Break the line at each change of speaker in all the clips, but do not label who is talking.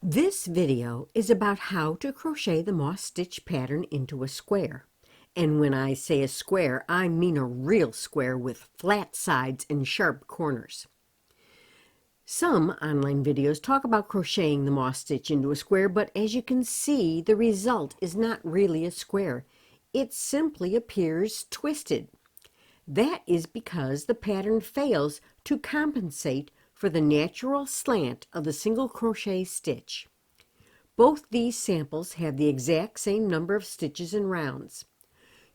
This video is about how to crochet the moss stitch pattern into a square. And when I say a square, I mean a real square with flat sides and sharp corners. Some online videos talk about crocheting the moss stitch into a square, but as you can see, the result is not really a square. It simply appears twisted. That is because the pattern fails to compensate for the natural slant of the single crochet stitch. Both these samples have the exact same number of stitches and rounds.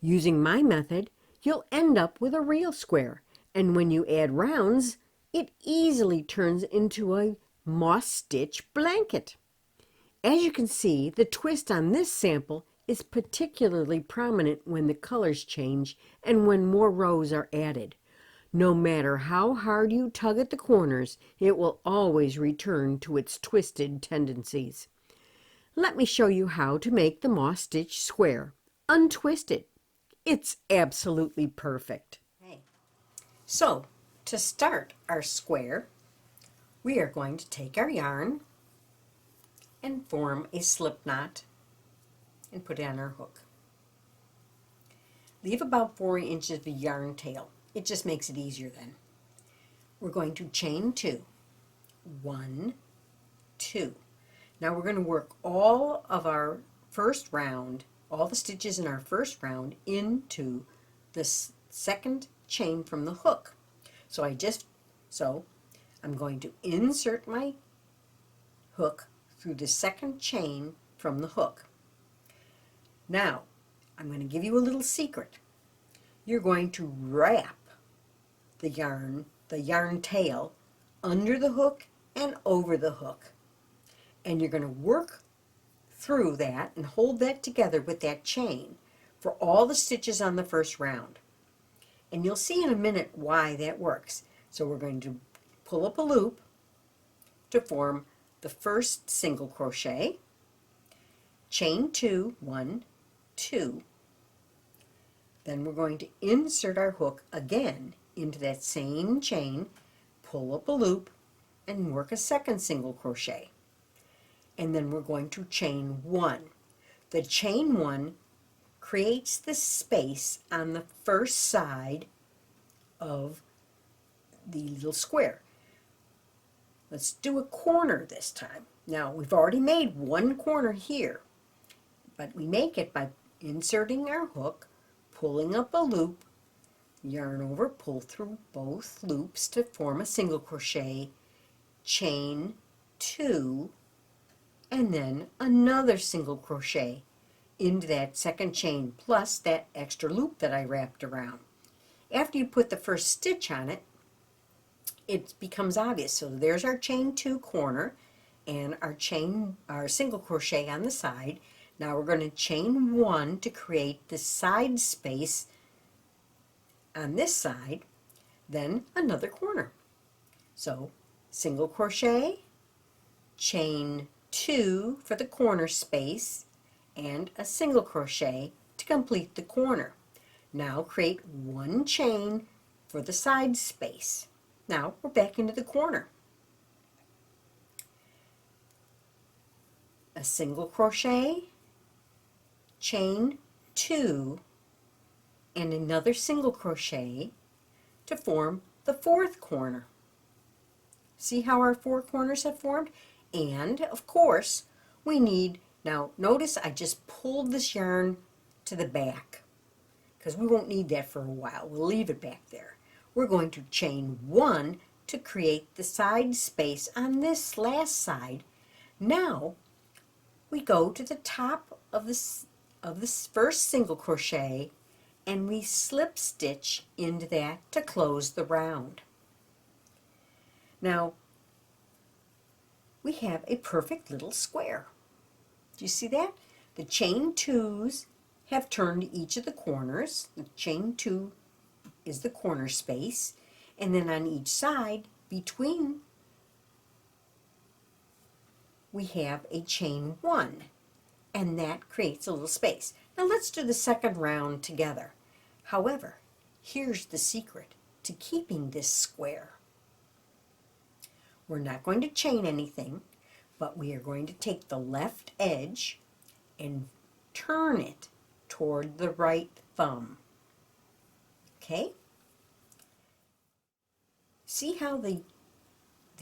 Using my method, you'll end up with a real square, and when you add rounds, it easily turns into a moss stitch blanket. As you can see, the twist on this sample is particularly prominent when the colors change and when more rows are added. No matter how hard you tug at the corners, it will always return to its twisted tendencies. Let me show you how to make the moss stitch square, untwisted. It's absolutely perfect. Okay. So, to start our square, we are going to take our yarn and form a slip knot and put it on our hook. Leave about 4 inches of yarn tail. It just makes it easier then. We're going to chain 2. 1, 2. Now we're going to work all of our first round, all the stitches in our first round into the second chain from the hook. So I'm going to insert my hook through the second chain from the hook. Now, I'm going to give you a little secret. You're going to wrap the yarn tail under the hook and over the hook. And you're going to work through that and hold that together with that chain for all the stitches on the first round. And you'll see in a minute why that works. So we're going to pull up a loop to form the first single crochet, chain 2, 1, 2. Then we're going to insert our hook again into that same chain, pull up a loop, and work a second single crochet. And then we're going to chain 1. The chain 1 creates the space on the first side of the little square. Let's do a corner this time. Now, we've already made one corner here, but we make it by inserting our hook, pulling up a loop, yarn over, pull through both loops to form a single crochet, chain 2, and then another single crochet into that second chain plus that extra loop that I wrapped around. After you put the first stitch on it, it becomes obvious. So there's our chain 2 corner and our single crochet on the side. Now we're going to chain 1 to create the side space on this side, then another corner. So single crochet, chain 2 for the corner space, and a single crochet to complete the corner. Now create 1 chain for the side space. Now we're back into the corner. A single crochet, chain 2, and another single crochet to form the fourth corner. See how our 4 corners have formed? And of course we need, now notice I just pulled this yarn to the back because we won't need that for a while. We'll leave it back there. We're going to chain 1 to create the side space on this last side. Now we go to the top of this first single crochet and we slip stitch into that to close the round. Now we have a perfect little square. Do you see that? The chain 2s have turned each of the corners. The chain 2 is the corner space, and then on each side between we have a chain 1, and that creates a little space. Now let's do the second round together. However, here's the secret to keeping this square. We're not going to chain anything, but we are going to take the left edge and turn it toward the right thumb. Okay? See how the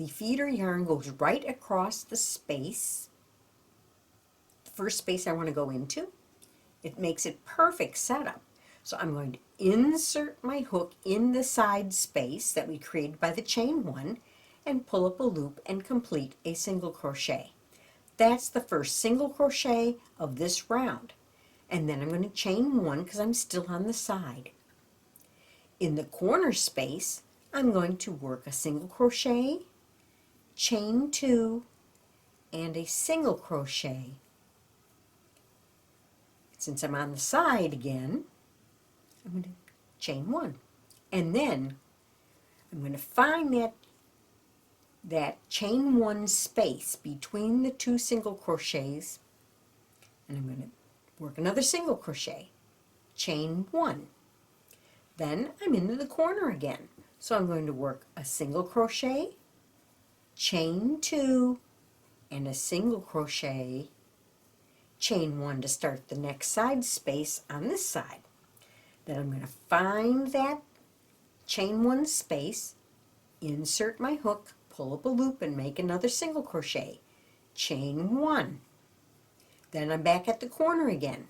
feeder yarn goes right across the space, the first space I want to go into? It makes it perfect setup. So I'm going to insert my hook in the side space that we created by the chain one and pull up a loop and complete a single crochet. That's the first single crochet of this round. And then I'm going to chain one because I'm still on the side. In the corner space, I'm going to work a single crochet, chain two, and a single crochet. Since I'm on the side again, I'm going to chain one. And then I'm going to find that chain one space between the two single crochets, and I'm going to work another single crochet, chain one. Then I'm into the corner again. So I'm going to work a single crochet, chain two, and a single crochet, chain one to start the next side space on this side. Then I'm going to find that chain one space, insert my hook, pull up a loop and make another single crochet, chain one. Then I'm back at the corner again.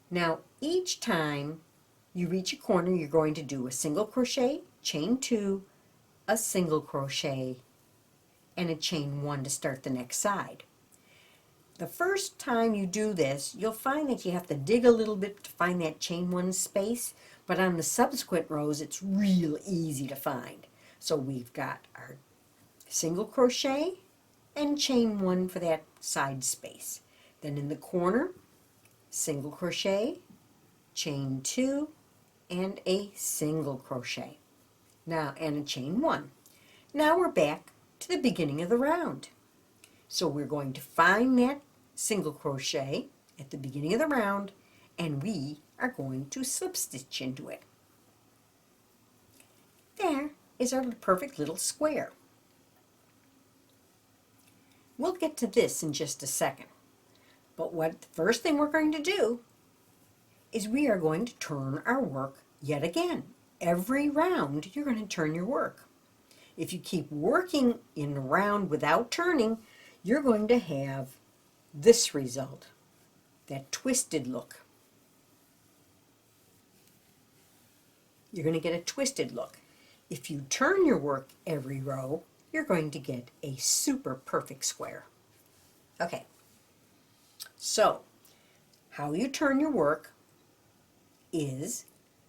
Now each time you reach a corner, you're going to do a single crochet, chain two, a single crochet, and a chain one to start the next side. The first time you do this, you'll find that you have to dig a little bit to find that chain one space, but on the subsequent rows it's real easy to find. So we've got our single crochet and chain one for that side space. Then in the corner, single crochet, chain two, and a single crochet. Now, and a chain one. Now we're back to the beginning of the round. So we're going to find that single crochet at the beginning of the round, and we are going to slip stitch into it. There is our perfect little square. We'll get to this in just a second, but the first thing we're going to do is we are going to turn our work yet again. Every round you're going to turn your work. If you keep working in a round without turning, you're going to have this result, that twisted look. You're going to get a twisted look. If you turn your work every row, you're going to get a super perfect square. Okay, so how you turn your work is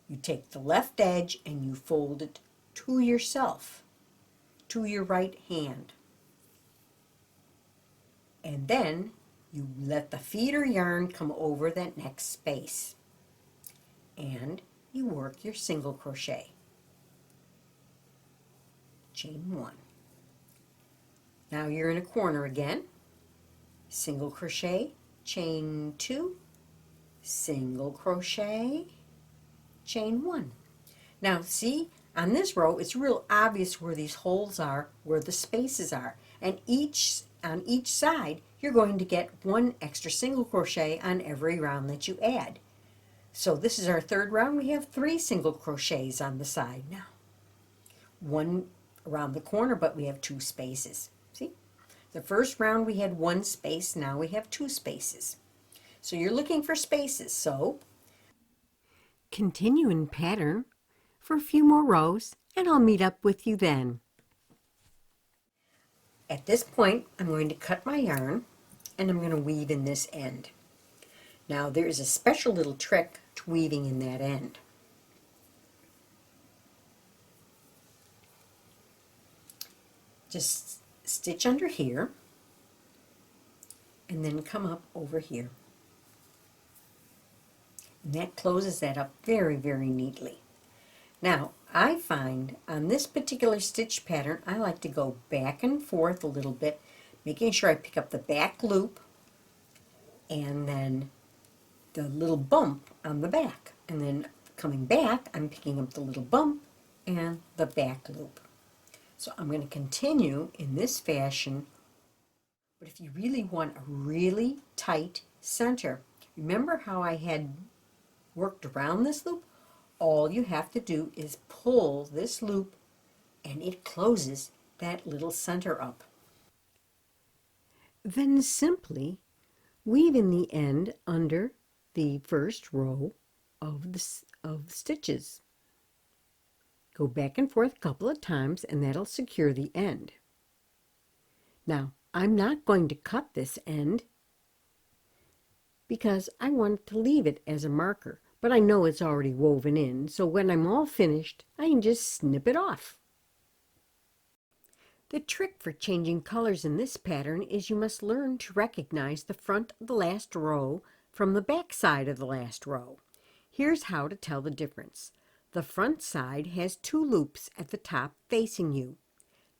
you take the left edge and you fold it to yourself, to your right hand. And then you let the feeder yarn come over that next space. And you work your single crochet. Chain one. Now you're in a corner again. Single crochet, chain two, single crochet, chain one. Now see, on this row it's real obvious where these holes are, where the spaces are, and on each side you're going to get one extra single crochet on every round that you add. So this is our third round. We have 3 single crochets on the side now. One around the corner, but we have 2 spaces. See? The first round we had 1 space, now we have 2 spaces. So you're looking for spaces, so continue in pattern for a few more rows and I'll meet up with you then. At this point I'm going to cut my yarn and I'm going to weave in this end. Now there is a special little trick to weaving in that end. Just stitch under here and then come up over here. And that closes that up very, very neatly. Now, I find on this particular stitch pattern, I like to go back and forth a little bit, making sure I pick up the back loop and then the little bump on the back. And then coming back, I'm picking up the little bump and the back loop. So I'm going to continue in this fashion But if you really want a really tight center, remember how I had worked around this loop? All you have to do is pull this loop and it closes that little center up. Then simply weave in the end under the first row of stitches. Go back and forth a couple of times and that'll secure the end. Now, I'm not going to cut this end because I want to leave it as a marker, but I know it's already woven in, so when I'm all finished, I can just snip it off. The trick for changing colors in this pattern is you must learn to recognize the front of the last row from the back side of the last row. Here's how to tell the difference. The front side has 2 loops at the top facing you.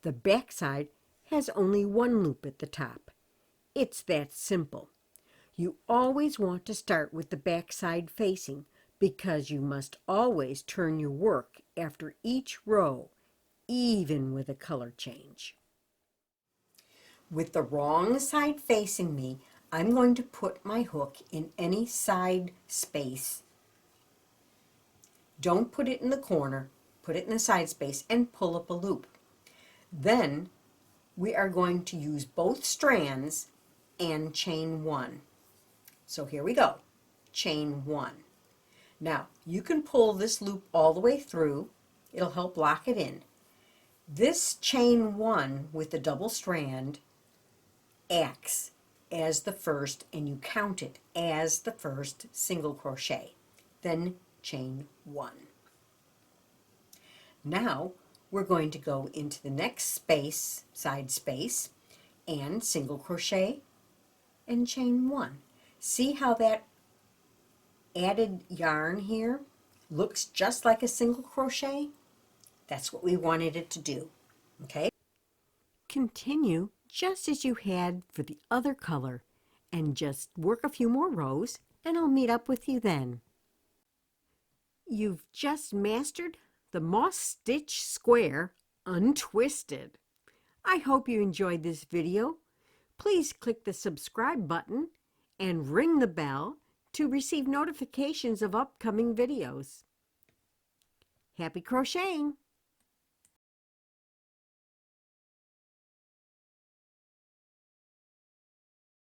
The back side has only 1 loop at the top. It's that simple. You always want to start with the back side facing because you must always turn your work after each row, even with a color change. With the wrong side facing me, I'm going to put my hook in any side space. Don't put it in the corner, put it in the side space and pull up a loop. Then we are going to use both strands and chain 1. So here we go, chain 1. Now you can pull this loop all the way through, it'll help lock it in. This chain 1 with the double strand acts as the first, and you count it as the first single crochet. Then chain 1. Now we're going to go into the next space, side space, and single crochet and chain 1. See how that added yarn here looks just like a single crochet? That's what we wanted it to do. Okay? Continue just as you had for the other color and just work a few more rows and I'll meet up with you then. You've just mastered the moss stitch square untwisted. I hope you enjoyed this video. Please click the subscribe button and ring the bell to receive notifications of upcoming videos. Happy crocheting!